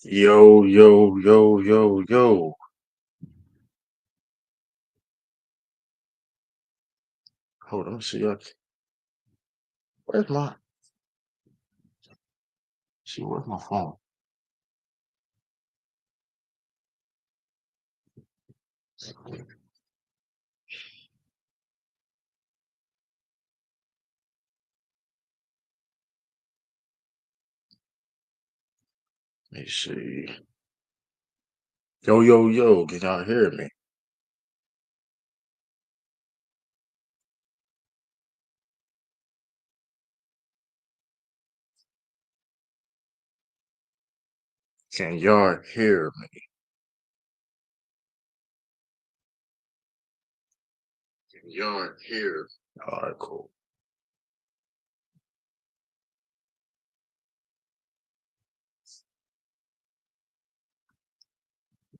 Yo, yo, yo, yo, yo. Hold on, let me see. Where's my where's my phone? Let me see. Yo, yo, yo, can y'all hear me? Can y'all hear me? Can y'all hear me? All right, cool.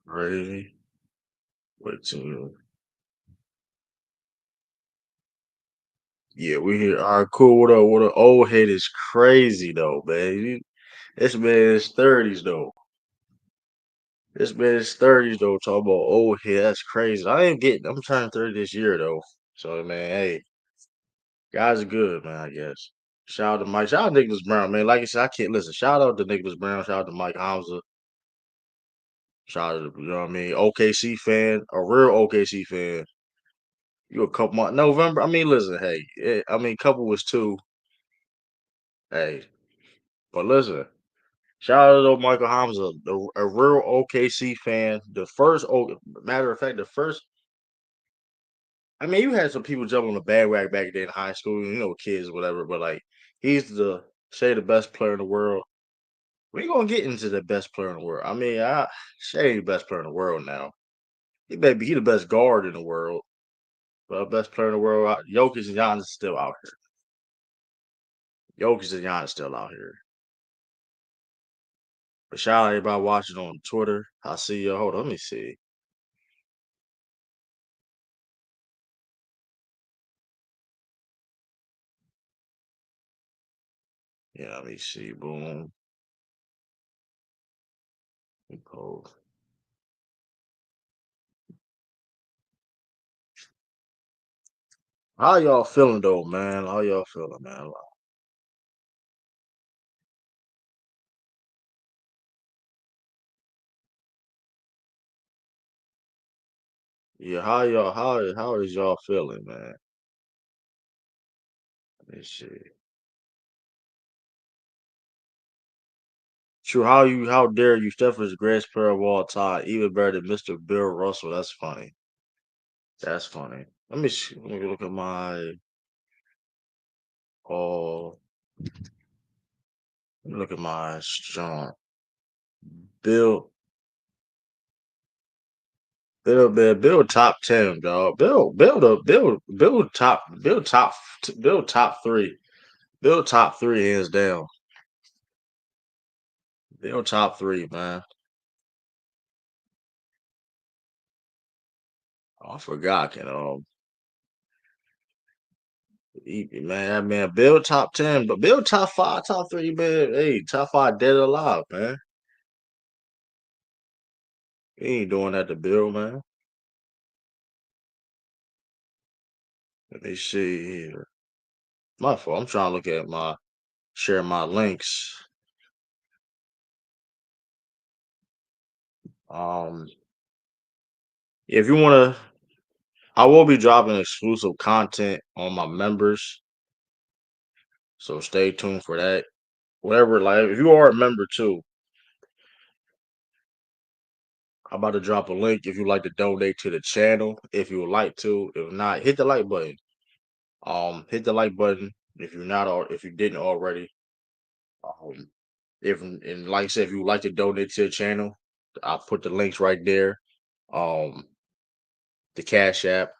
Ready? Wait till yeah, we here. All right, cool. What up? What up? Old head is crazy though, man. This man is 30s though. This man is 30s though. Talking about old head, that's crazy. I'm turning 30 this year though. So man, hey, guys are good, man, I guess. Shout out to Mike. Shout out to Nicholas Brown, man. Like I said, I can't listen. Shout out to Nicholas Brown. Shout out to Mike Hamza. Shout out to, you know what I mean? OKC fan, a real OKC fan. You a couple months, November. I mean, listen, hey, couple was two. Hey, but listen, shout out to Michael Hamza, a real OKC fan. Matter of fact, the first. I mean, you had some people jump on the bandwagon back then in high school, kids, whatever. But like, he's the best player in the world. We gonna get into the best player in the world. I mean, Shea ain't the best player in the world now. He the best guard in the world, but best player in the world. Jokic and Giannis still out here. Jokic and Giannis still out here. But shout out to everybody watching on Twitter. I see you. Hold on, let me see. Yeah, let me see. Boom. We post. How y'all feeling though, man? How y'all feeling, man? Yeah, how is y'all feeling, man? Let me see. True, how dare you? Steph is the greatest player of all time, even better than Mr. Bill Russell. That's funny. That's funny. Let me look at my oh let me look at my strong Bill Bill top 10, dog. Bill top three. Bill top three hands down. Bill top three, man. Oh, I forgot, man, Bill top 10, but Bill top five, top three, man. Hey, top five dead or alive, man. He ain't doing that to Bill, man. Let me see here. My fault. I'm trying to look at share my links. Um, if you want to, I will be dropping exclusive content on my members, so stay tuned for that. Whatever, like if you are a member too, I'm about to drop a link if you'd like to donate to the channel. If you would like to, if not, hit the like button. Hit the like button if you didn't already. Um, if and like I said, if you would like to donate to the channel, I'll put the links right there. Um, the Cash App.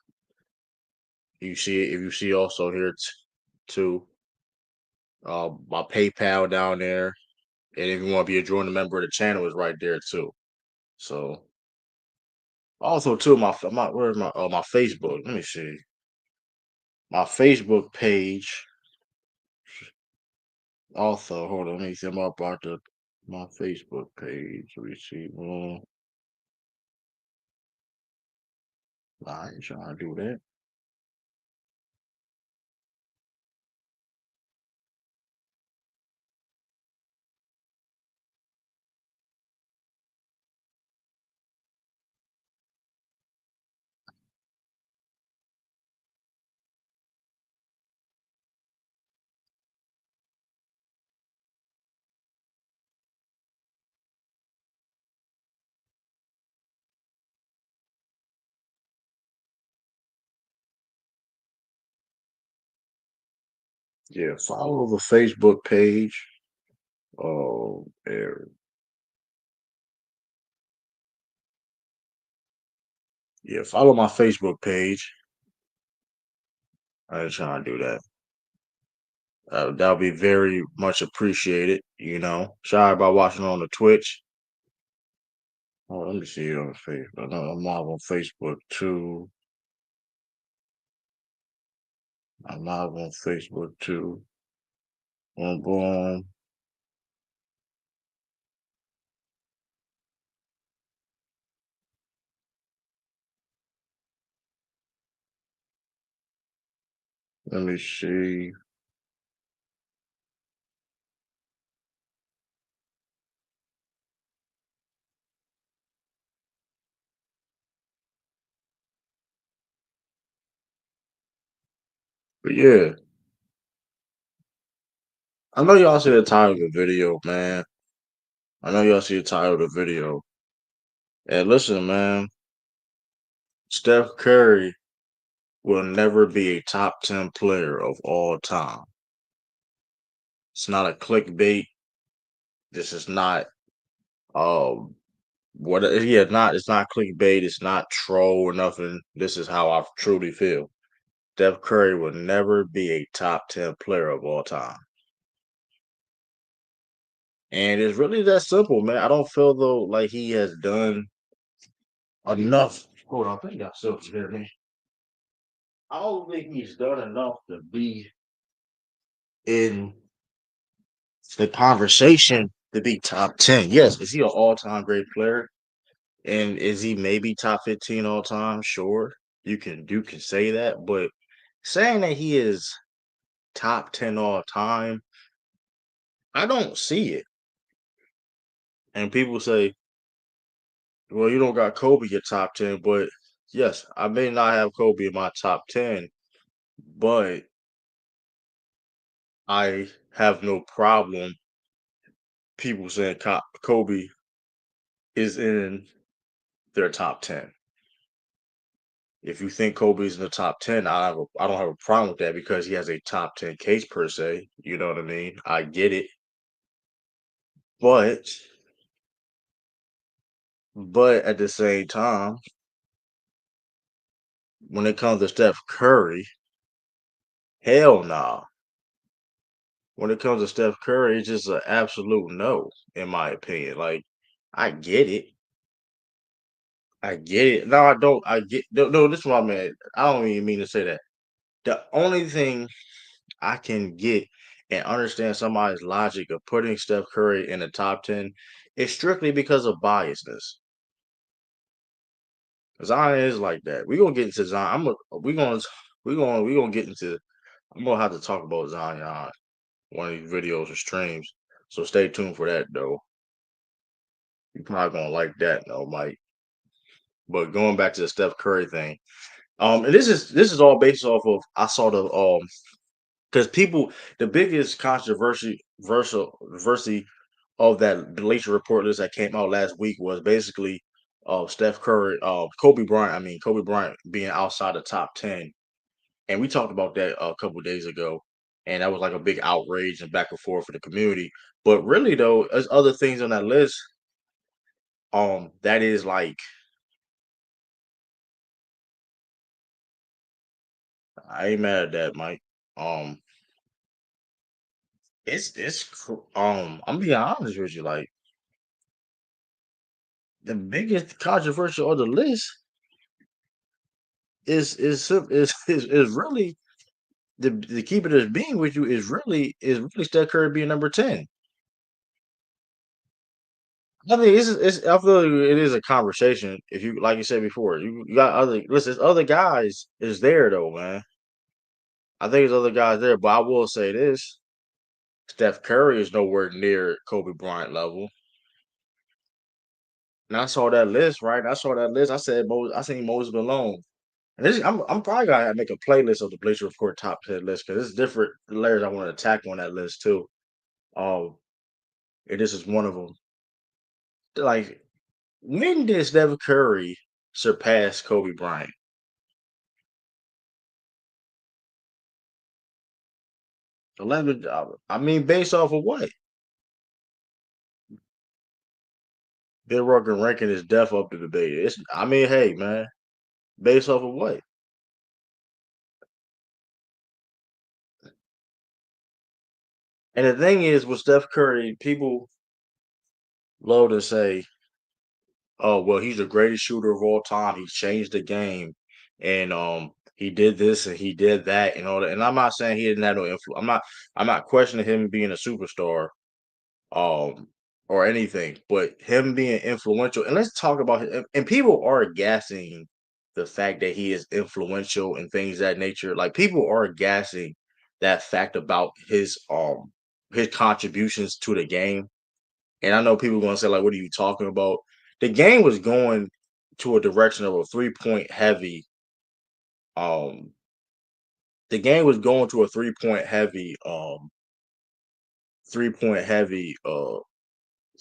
You see it if you see also here too. My PayPal down there, and if you want to be a join member of the channel, is right there too. So also too, where's my Facebook? Let me see. My Facebook page. Also, hold on, let me see. I'm about to. My Facebook page. Let me see. Nah, I ain't trying to do that. Yeah, follow the Facebook page. There. Yeah, follow my Facebook page. I ain't trying to do that. That'll be very much appreciated. Sorry about watching on the Twitch. Oh, let me see it on Facebook. No, I'm live on Facebook too. I'm live on Facebook too. Boom, boom. Let me see. But yeah, I know y'all see the title of the video, man. I know y'all see the title of the video. And listen, man, Steph Curry will never be a top 10 player of all time. It's not a clickbait. This is not it's not clickbait, it's not troll or nothing. This is how I truly feel. Steph Curry will never be a top 10 player of all time. And it's really that simple, man. I don't feel though like he has done enough. Hold on, I think y'all still can hear me. I don't think he's done enough to be in the conversation to be top 10. Yes, is he an all time great player? And is he maybe top 15 all time? Sure. You can say that, but saying that he is top 10 all time, I don't see it. And people say, well, you don't got Kobe your top 10, but yes, I may not have Kobe in my top 10, but I have no problem people saying Kobe is in their top 10. If you think Kobe's in the top 10, I don't have a problem with that because he has a top 10 case per se. You know what I mean? I get it. But at the same time, when it comes to Steph Curry, hell nah. When it comes to Steph Curry, it's just an absolute no, in my opinion. Like, I get it. I get it. No, I don't. I get no. This is what I mean. I don't even mean to say that. The only thing I can get and understand somebody's logic of putting Steph Curry in the top 10 is strictly because of biasness. Zion is like that. We're gonna get into Zion. We're gonna get into I'm gonna have to talk about Zion one of these videos or streams. So stay tuned for that though. You're probably gonna like that though, Mike. But going back to the Steph Curry thing, and this is all based off of I saw the because people the biggest controversy of that Bleacher Report list that came out last week was basically Steph Curry, Kobe Bryant being outside the top 10. And we talked about that a couple days ago. And that was like a big outrage and back and forth for the community. But really though, there's other things on that list. That is like I ain't mad at that, Mike. Um, I'm being honest with you, like the biggest controversial on the list is really the keep it as being with you is really Steph Curry being number 10. I think it's I feel like it is a conversation. If you like you said before, you got other listen, there's other guys is there though, man. I think there's other guys there, but I will say this: Steph Curry is nowhere near Kobe Bryant level. And I saw that list, right? I saw that list. I said, I seen Moses Malone. And this, I'm probably gonna make a playlist of the Bleacher Report top 10 list because it's different layers I want to attack on that list too. Um, and this is one of them. Like, when did Steph Curry surpass Kobe Bryant? 11. I mean, based off of what? Bill Rucker ranking is death up to debate. It's, I mean, hey, man, based off of what? And the thing is, with Steph Curry, people love to say, "Oh, well, he's the greatest shooter of all time. He's changed the game, and he did this and he did that and all that." And I'm not saying he didn't have no influence. I'm not questioning him being a superstar, um, or anything, but him being influential. And let's talk about him. And people are gassing the fact that he is influential and things of that nature. Like people are gassing that fact about his contributions to the game. And I know people are gonna say, like, what are you talking about? The game was going to a direction of a 3 point heavy. Um, the game was going to a 3 point heavy, 3 point heavy,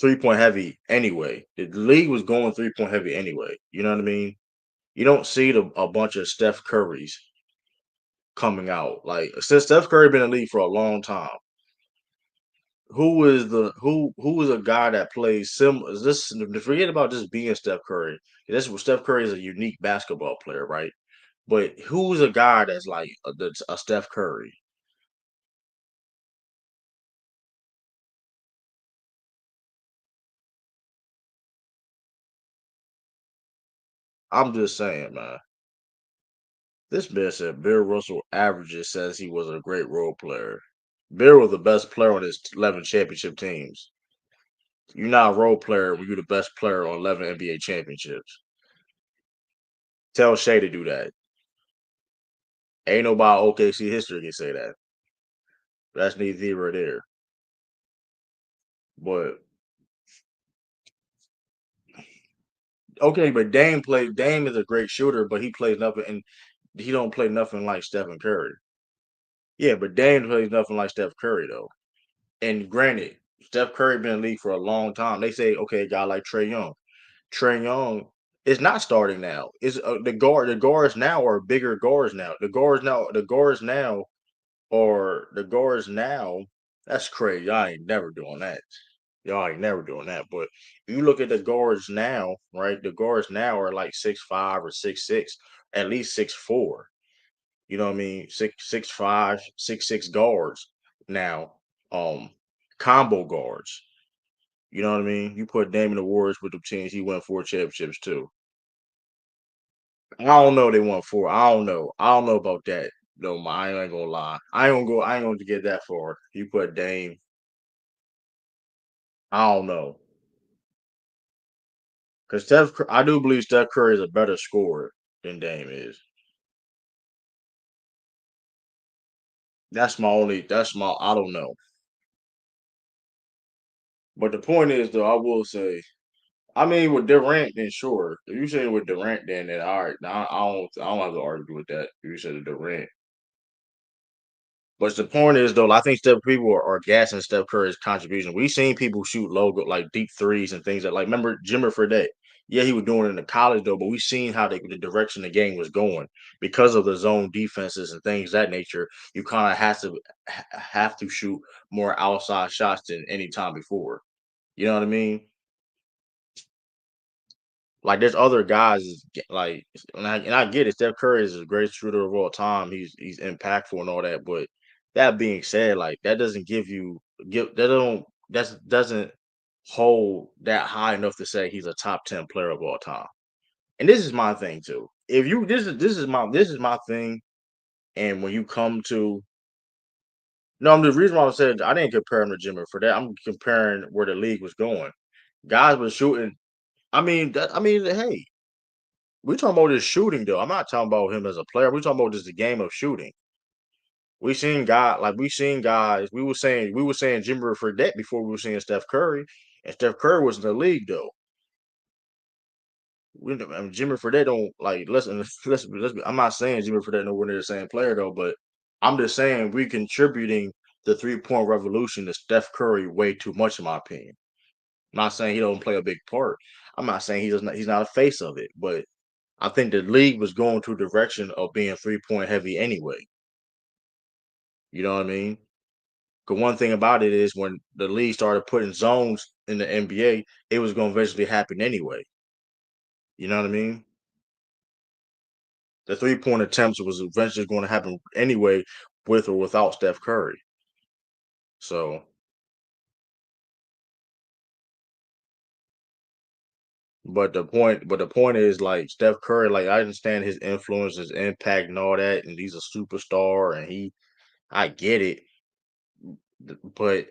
3 point heavy anyway. The league was going 3 point heavy anyway. You know what I mean? You don't see a bunch of Steph Currys coming out. Like since Steph Curry been in the league for a long time, who is a guy that plays similar? This forget about just being Steph Curry. This Steph Curry is a unique basketball player, right? But who's a guy that's like a Steph Curry? I'm just saying, man. This man said Bill Russell averages says he was a great role player. Bill was the best player on his 11 championship teams. You're not a role player when you're the best player on 11 NBA championships. Tell Shea to do that. Ain't nobody OKC history can say that. That's neither here nor there. But okay, but Dame is a great shooter, but he plays nothing and he don't play nothing like Stephen Curry. Yeah, but Dame plays nothing like Steph Curry though. And granted, Steph Curry been in the league for a long time. They say, okay, a guy like Trey Young. Trey Young is not starting now. Is the guard? The guards now are bigger guards now. The guards now. That's crazy. Y'all ain't never doing that. Y'all ain't never doing that. But if you look at the guards now, right? The guards now are like 6'5" or 6'6", at least 6'4". You know what I mean? 6'5", 6'6" guards now. Um, combo guards. You know what I mean? You put Dame in the Warriors with the teams, he won 4 championships too. I don't know they won 4. I don't know. I don't know about that. No, I ain't gonna lie. I ain't gonna get that far. You put Dame. I don't know. Because I do believe Steph Curry is a better scorer than Dame is. I don't know. But the point is though, I will say, I mean with Durant, then sure. If you say with Durant, then all right. Now I don't have to argue with that. If you said Durant. But the point is, though, I think people are gassing Steph Curry's contribution. We've seen people shoot logo like deep threes and things that, like, remember Jimmer Fredette? Yeah, he was doing it in the college though, but we've seen how the direction the game was going because of the zone defenses and things of that nature. You kind of have to shoot more outside shots than any time before. You know what I mean? Like there's other guys like, and I get it. Steph Curry is the greatest shooter of all time. He's impactful and all that. But that being said, like that doesn't give that don't that doesn't hold that high enough to say he's a top 10 player of all time. And this is my thing too. If you this is my thing. And when you come to no, the reason why I said I didn't compare him to Jimmy for that. I'm comparing where the league was going. Guys were shooting. Hey, we talking about his shooting though. I'm not talking about him as a player. We talking about just the game of shooting. We seen guys. We were saying Jimmy Fredette before we were saying Steph Curry, and Steph Curry was in the league though. Jimmy Fredette don't like listen. I'm not saying Jimmy Fredette nowhere near the same player though, but I'm just saying we contributing the 3-point revolution to Steph Curry way too much in my opinion. I'm not saying he don't play a big part. I'm not saying he does not. He's not a face of it, but I think the league was going to a direction of being 3-point heavy anyway. You know what I mean? Because one thing about it is when the league started putting zones in the NBA, it was going to eventually happen anyway. You know what I mean? The 3-point attempts was eventually going to happen anyway, with or without Steph Curry. So, but the point is like Steph Curry. Like I understand his influence, his impact, and all that, and he's a superstar, and I get it. But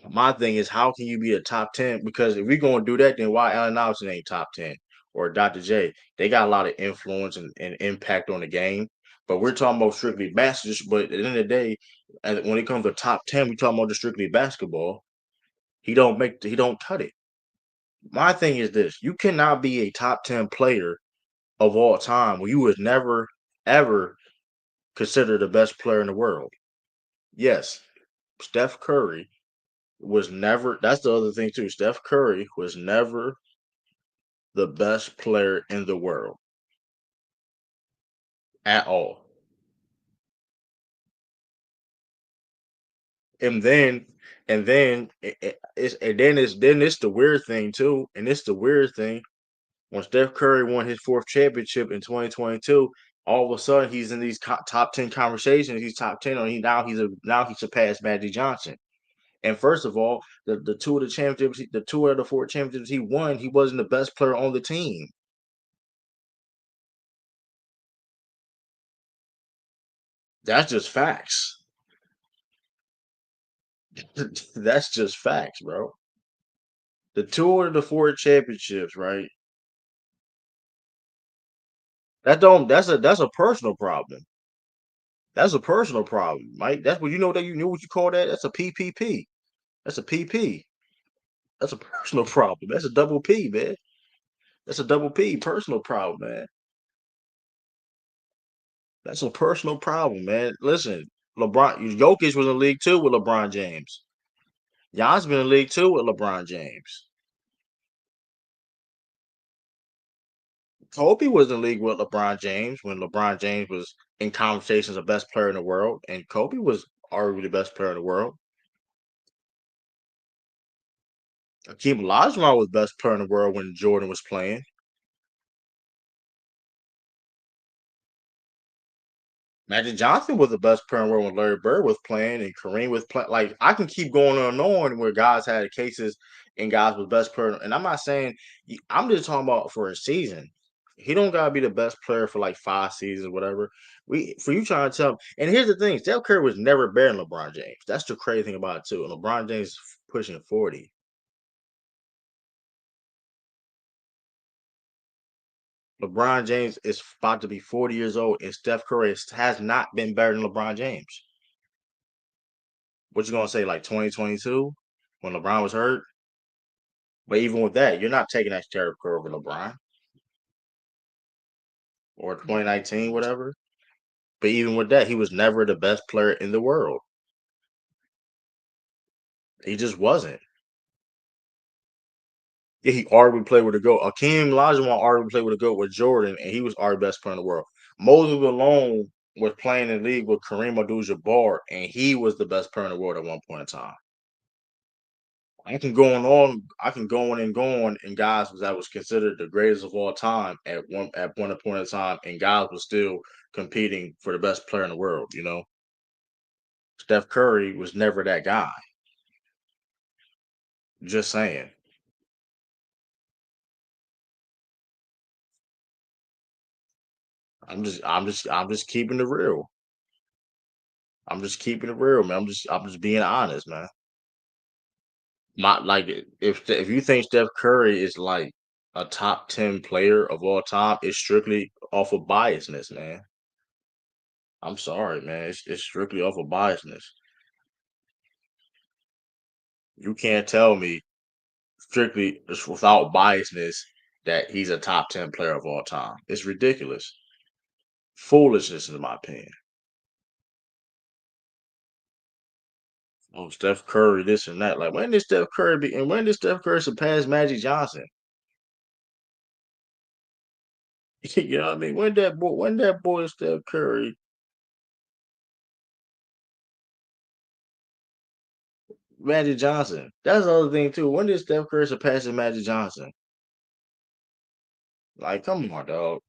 my thing is, how can you be a top 10? Because if we're going to do that, then why Allen Iverson ain't top 10 or Dr. J? They got a lot of influence and impact on the game. But we're talking about strictly basketball. But at the end of the day, when it comes to top 10, we talking about just strictly basketball. He don't cut it. My thing is this: you cannot be a top 10 player of all time when you was never ever considered the best player in the world. Yes, Steph Curry was never. That's the other thing too. Steph Curry was never the best player in the world at all. And then, it's the weird thing too. And it's the weird thing when Steph Curry won his fourth championship in 2022. All of a sudden, he's in these top 10 conversations. He's top 10, or now he surpassed Magic Johnson. And first of all, the two of the championships, the two of the four championships he won, he wasn't the best player on the team. That's just facts. That's just facts, bro. The two of the four championships, right? That's a personal problem. That's a personal problem, Mike. That's what you know that you knew what you call that. That's a PPP. That's a PP. That's a personal problem. That's a double P, man. That's a double P, personal problem, man. That's a personal problem, man. Listen, Jokic was in the league too with LeBron James. Giannis been in the league too with LeBron James. Kobe was in the league with LeBron James when LeBron James was in conversations of best player in the world, and Kobe was arguably the best player in the world. Hakeem Olajuwon was best player in the world when Jordan was playing. Magic Johnson was the best player in the world when Larry Bird was playing and Kareem was playing. Like I can keep going on and on where guys had cases and guys was best player. And I'm not saying I'm just talking about for a season. He don't gotta be the best player for like 5 seasons, whatever. We for you trying to tell. And here's the thing: Steph Curry was never better than LeBron James. That's the crazy thing about it too. And LeBron James is pushing 40. LeBron James is about to be 40 years old, and Steph Curry has not been better than LeBron James. What you gonna say, like 2022 when LeBron was hurt? But even with that, you're not taking that Steph Curry over LeBron or 2019, whatever. But even with that, he was never the best player in the world. He just wasn't. Yeah, he arguably played with a GOAT. Hakeem Olajuwon arguably played with a GOAT with Jordan, and he was our best player in the world. Moses Malone was playing in the league with Kareem Abdul-Jabbar, and he was the best player in the world at one point in time. I can go on and go on, and guys that was considered the greatest of all time at one point in time, and guys was still competing for the best player in the world. Steph Curry was never that guy. Just saying. I'm just keeping it real. I'm just keeping it real, man. I'm just being honest, man. My like if you think Steph Curry is like a top 10 player of all time, it's strictly off of biasness, man. I'm sorry, man. It's strictly off of biasness. You can't tell me strictly just without biasness that he's a top 10 player of all time. It's ridiculous. Foolishness in my opinion. Oh, Steph Curry, this and that. Like when did Steph Curry be and when did Steph Curry surpass Magic Johnson? You know what I mean? When that boy Steph Curry, Magic Johnson. That's the other thing too. When did Steph Curry surpass Magic Johnson? Like, come on, dog.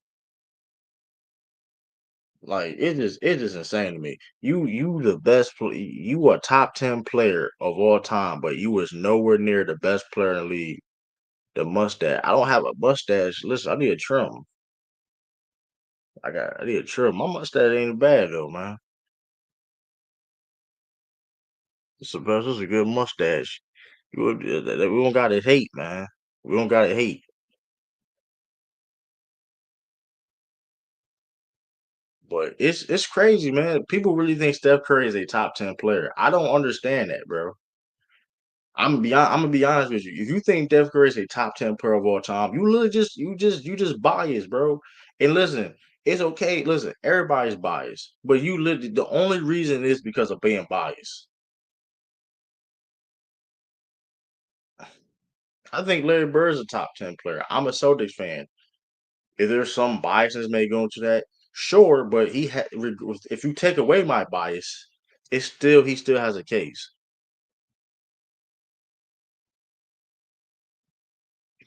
Like it is insane to me. You the best you a top 10 player of all time, but you was nowhere near the best player in the league. The mustache. I don't have a mustache. Listen, I need a trim. I need a trim. My mustache ain't bad though, man. It's a good mustache. We don't gotta hate, man. We don't gotta hate. But it's crazy, man. People really think Steph Curry is a top 10 player. I don't understand that, bro. I'm gonna be honest with you. If you think Steph Curry is a top 10 player of all time, you literally just biased, bro. And listen, it's okay. Listen, everybody's biased, but you literally the only reason is because of being biased. I think Larry Bird is a top 10 player. I'm a Celtics fan. If there's some biases may go into that, sure, but if you take away my bias, he still has a case.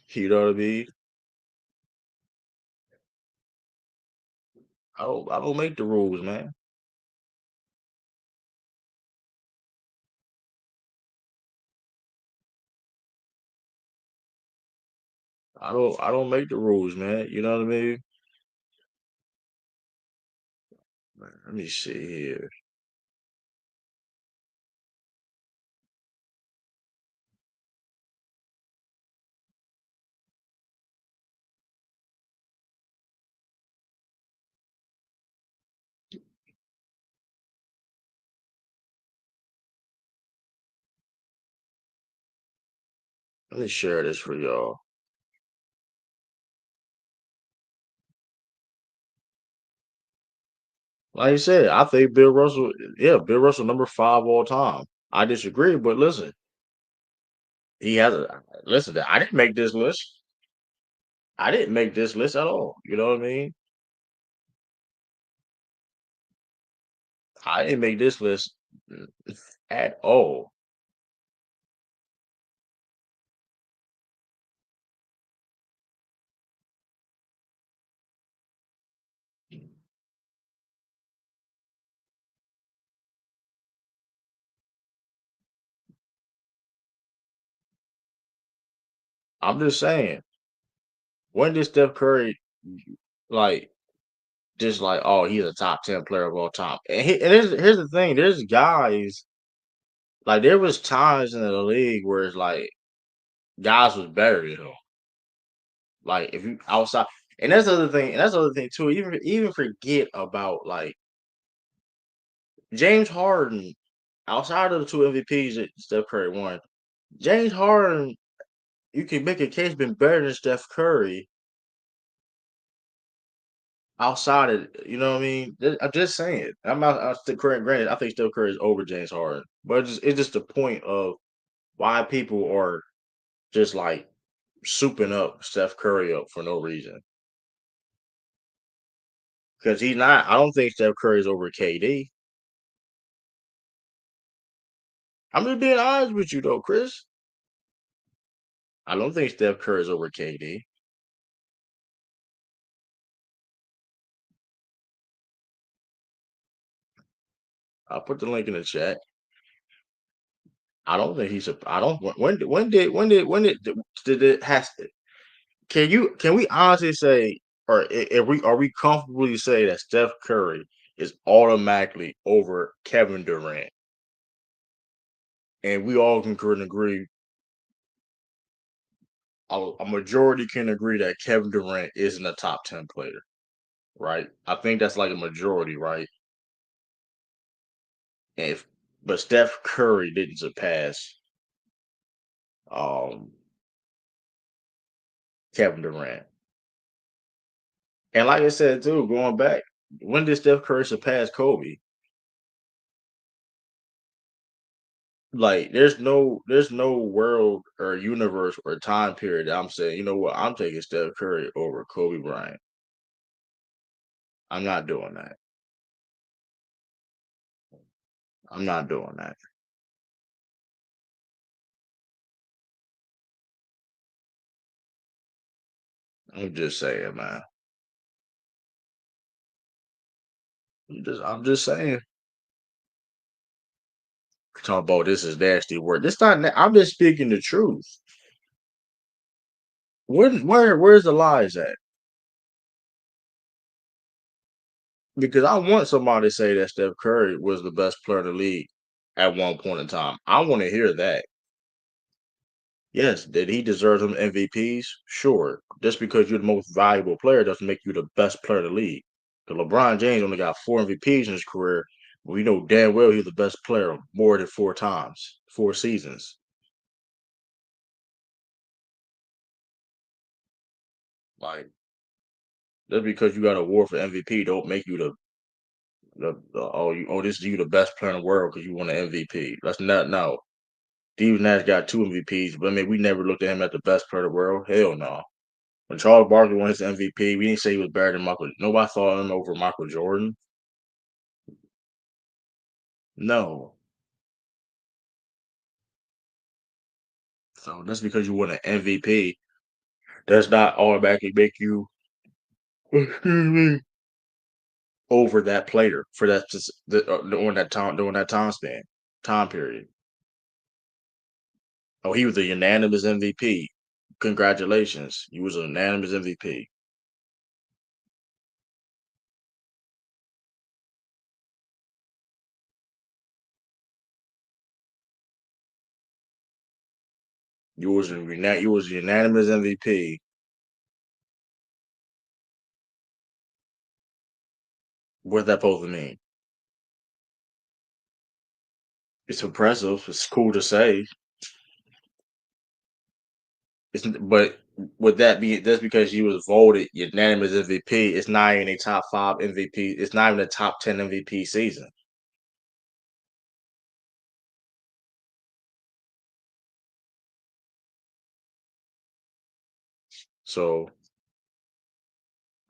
You know what I mean? I don't make the rules, man. I don't make the rules, man. You know what I mean? Let me see here. Let me share this for y'all. Like I said, I think Bill Russell, yeah, Bill Russell number 5 all time. I disagree, but listen, he has a listen. I didn't make this list. I didn't make this list at all. You know what I mean? I didn't make this list at all. I'm just saying, when did Steph Curry like just like, oh, he's a top 10 player of all time? And here's the thing: there's guys like there was times in the league where it's like guys was better than him. Like if you outside, and that's the other thing, and that's the other thing too. Even forget about like James Harden outside of the two MVPs that Steph Curry won. James Harden, you can make a case been better than Steph Curry outside of you know what I mean. I'm just saying. I'm not. I still correct. Granted, I think Steph Curry is over James Harden, but it's just the point of why people are just like souping up Steph Curry up for no reason. Because he's not. I don't think Steph Curry is over KD. I'm just being honest with you though, Chris. I don't think Steph Curry is over KD. I'll put the link in the chat. I don't think he's a. I don't. When did it has? Can we honestly say, or are we comfortably say that Steph Curry is automatically over Kevin Durant, and we all can agree a majority can agree that Kevin Durant isn't a top 10 player, right? I think that's like a majority, right? If but Steph Curry didn't surpass um Kevin Durant. And like I said too, going back, when did Steph Curry surpass Kobe? Like there's no world or universe or time period that I'm saying, you know what, I'm taking Steph Curry over Kobe Bryant. I'm not doing that. I'm not doing that. I'm just saying, man. I'm just saying. Talking about this is nasty word. This not. I'm just speaking the truth. Where's the lies at? Because I want somebody to say that Steph Curry was the best player in the league at one point in time. I want to hear that. Yes, did he deserve them MVPs? Sure. Just because you're the most valuable player doesn't make you the best player in the league. Because LeBron James only got 4 MVPs in his career. We know damn well he's the best player more than 4 times, 4 seasons. Like just because you got a award for MVP don't make you this is you the best player in the world because you won an MVP. That's not no. Steve Nash got 2 MVPs, but I mean we never looked at him as the best player in the world. Hell no. When Charles Barkley won his MVP, we didn't say he was better than Michael. Nobody thought him over Michael Jordan. No. So that's because you won an MVP. Does not automatically make you over that player for during that time span time period. Oh, he was a unanimous MVP. Congratulations, you was a unanimous MVP. You was a unanimous MVP. What's that supposed to mean? It's impressive. It's cool to say. But would that be just because you was voted unanimous MVP? It's not even a top 5 MVP. It's not even a top 10 MVP season. So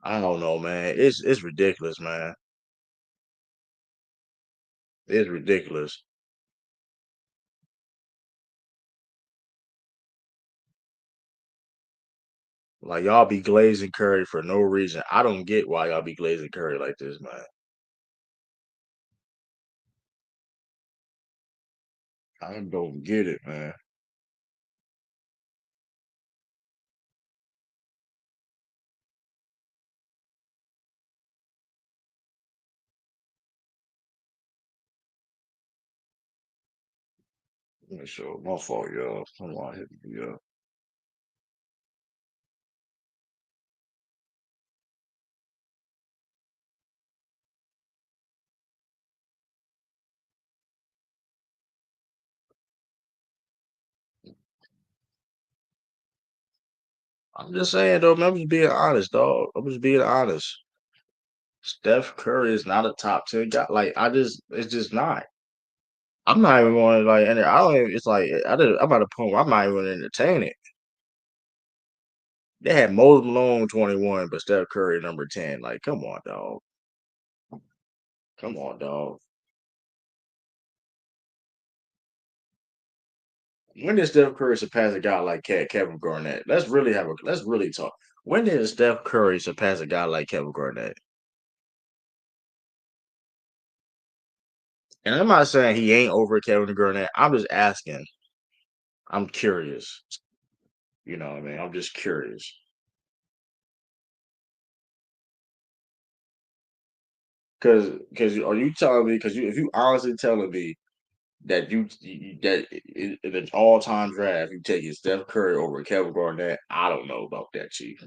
I don't know, man. It's ridiculous, man. It's ridiculous. Like y'all be glazing Curry for no reason. I don't get why y'all be glazing Curry like this, man. I don't get it, man. Yeah, sure, my fault, y'all. I'm on hitting you up. I'm just saying though, man, I'm just being honest, dog. I'm just being honest. Steph Curry is not a top 10 guy. Like it's just not. I'm not even going to like, and I don't even. It's like I'm at a point where I'm not even entertaining it. They had Moses Malone 21, but Steph Curry number 10. Like, come on, dog. Come on, dog. When did Steph Curry surpass a guy like Kevin Garnett? Let's really talk. When did Steph Curry surpass a guy like Kevin Garnett? And I'm not saying he ain't over Kevin Garnett. I'm just asking. I'm curious. You know what I mean? I'm just curious. Because are you telling me? Because if you honestly telling me that in an all time draft you taking Steph Curry over Kevin Garnett. I don't know about that, Chief.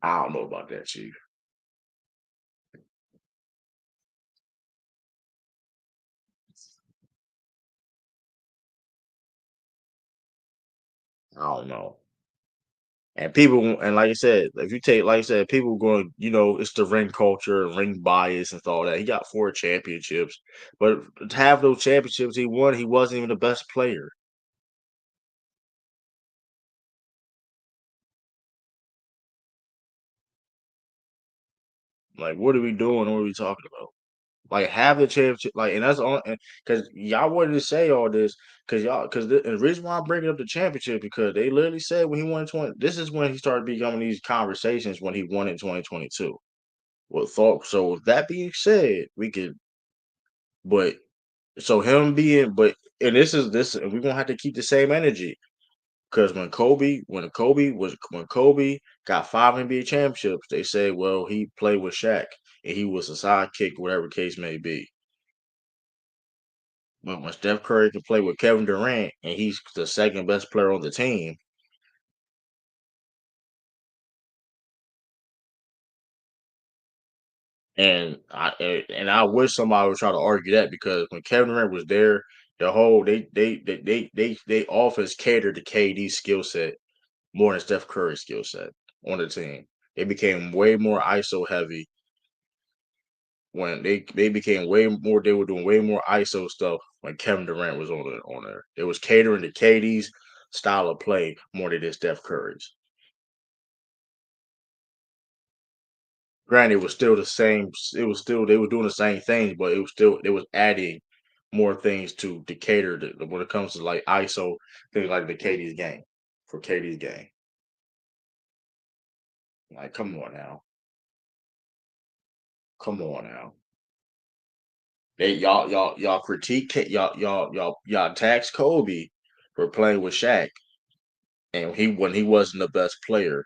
I don't know about that, Chief. I don't know. And people, and like I said, if you take, like I said, people going, it's the ring culture, ring bias, and all that. He got 4 championships, but to have those championships he won, he wasn't even the best player. Like, what are we doing? What are we talking about? Like, have the championship, like, and that's all, because y'all wanted to say all this, because the reason why I'm bringing up the championship because they literally said when he won 20, this is when he started becoming these conversations when he won in 2022. Well, thought so. With that being said, we could, but so him being, but and this, and we're gonna have to keep the same energy because when Kobe got 5 NBA championships, they said, well, he played with Shaq and he was a sidekick, whatever case may be. But when Steph Curry can play with Kevin Durant and he's the second best player on the team, and I wish somebody would try to argue that because when Kevin Durant was there, the whole they offense catered to KD's skill set more than Steph Curry's skill set on the team. They became way more ISO heavy when they became way more. They were doing way more ISO stuff when Kevin Durant was on there. It was catering to KD's style of play more than it did Steph Curry's. Granted, it was still the same. It was still they were doing the same things, but it was still they was adding more things to cater to when it comes to like ISO things like the KD's game for KD's game. Like, come on now, come on now. They y'all critique y'all tax Kobe for playing with Shaq, and he wasn't the best player,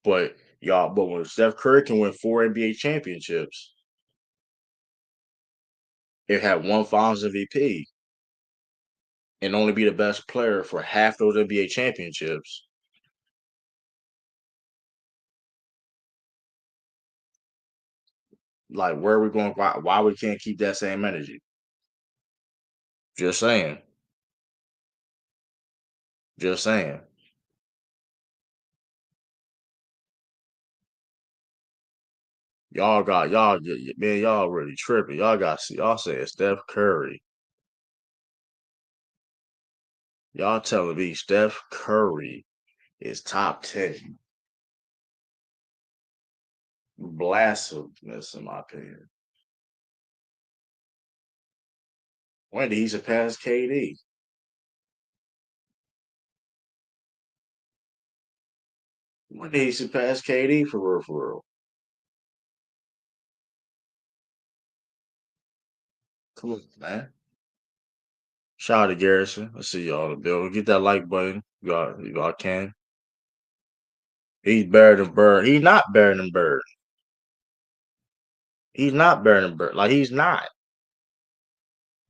but when Steph Curry can win 4 NBA championships, it had one Finals MVP and only be the best player for half those NBA championships, like where are we going? Why we can't keep that same energy? Just saying, just saying. Man, y'all really tripping. Y'all saying Steph Curry. Y'all telling me Steph Curry is top 10. Blasphemous, in my opinion. When did he surpass KD? When did he surpass KD for real? For real? Come on, man. Shout out to Garrison. I see y'all in the building. Get that like button. You all can. He's better than Bird. He's not better than Bird. He's not better than Bird. Like he's not.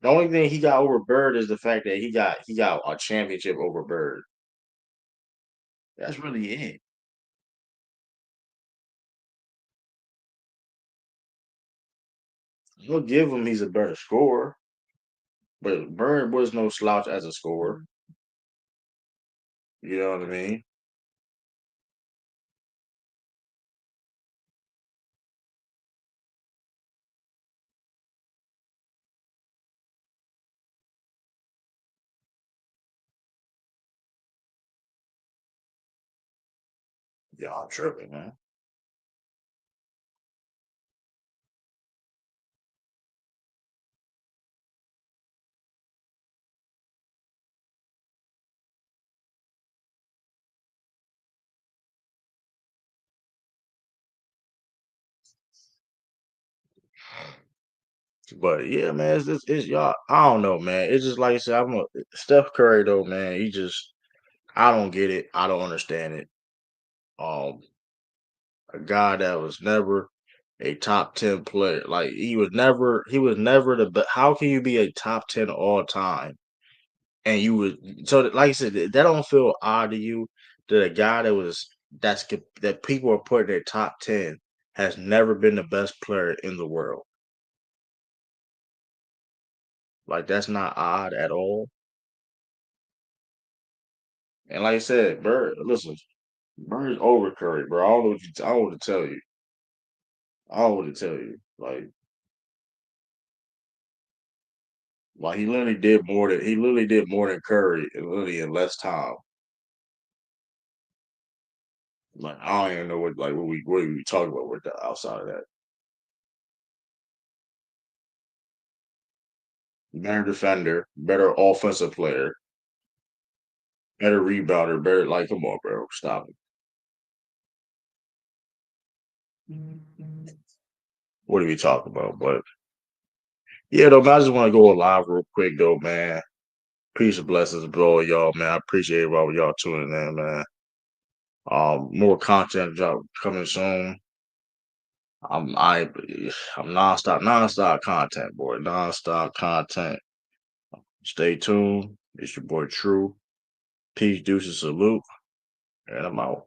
The only thing he got over Bird is the fact that he got a championship over Bird. That's really it. We'll give him he's a better scorer, but Bird was no slouch as a scorer. You know what I mean? Y'all tripping, man. But yeah, man, it's y'all. I don't know, man. It's just like I said. Steph Curry though, man. I don't get it. I don't understand it. Um, a guy that was never. a top 10 player. Like he was never the best. How can you be a top 10 all time? And you would so like I said, that don't feel odd to you that a guy that people are putting in top 10 has never been the best player in the world. Like that's not odd at all. And like I said, Bird, listen, Bird's over Curry, bro. I don't know I don't want to tell you. I don't want to tell you. Like he literally did more than Curry and literally in less time. Like I don't even know what we talking about with the outside of that. Better defender, better offensive player, better rebounder, better like come on, bro. Stop it. What are we talking about? But yeah, though, man, I just want to go live real quick though, man. Peace and blessings, bro, y'all, man. I appreciate y'all tuning in, man. More content drop coming soon. I'm I I'm nonstop content, boy. Nonstop content. Stay tuned. It's your boy True. Peace, deuces, salute, and I'm out.